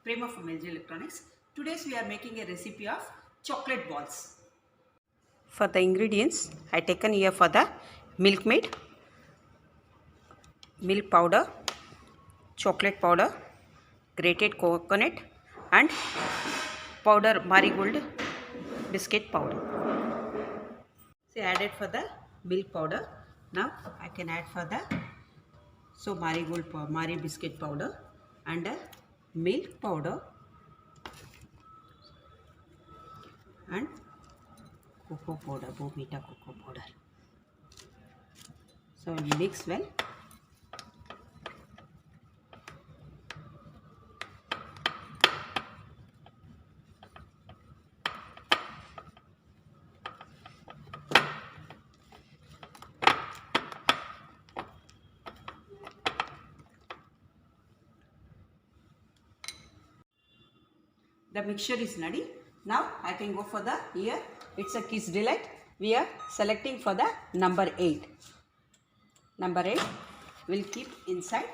Prema from LG Electronics. Today we are making a recipe of chocolate balls. For the ingredients, I taken here for the Milkmaid, milk powder, chocolate powder, grated coconut and powder marigold biscuit powder. So added for the milk powder. Now I can add for the Mari biscuit powder and milk powder and cocoa powder, Bovita cocoa powder. So mix well. The mixture is ready. Now I can go for the here. It's a Kiss Delight. We are selecting for the number 8. Number 8 will keep inside.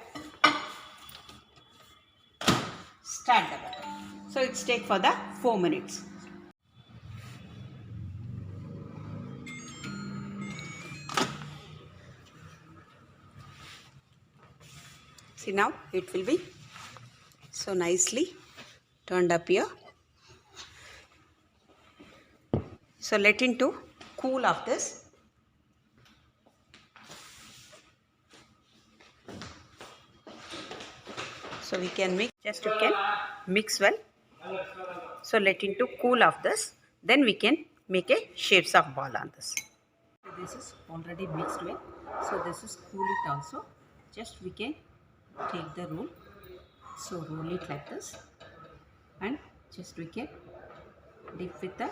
Start the butter. So it's take for the 4 minutes. See now it will be so nicely turned up here. So let it to cool of this. So we can mix, just you can mix well. So let it to cool of this. Then we can make a shapes of ball on this. This is already mixed well. So this is cool it also. Just we can take the roll. So roll it like this. And just we can dip with the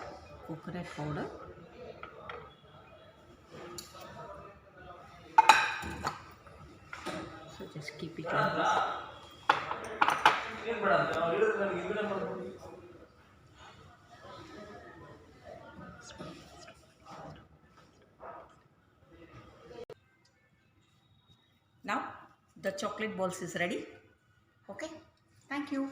coconut powder. So just keep it like this. Now the chocolate balls is ready. Okay, thank you.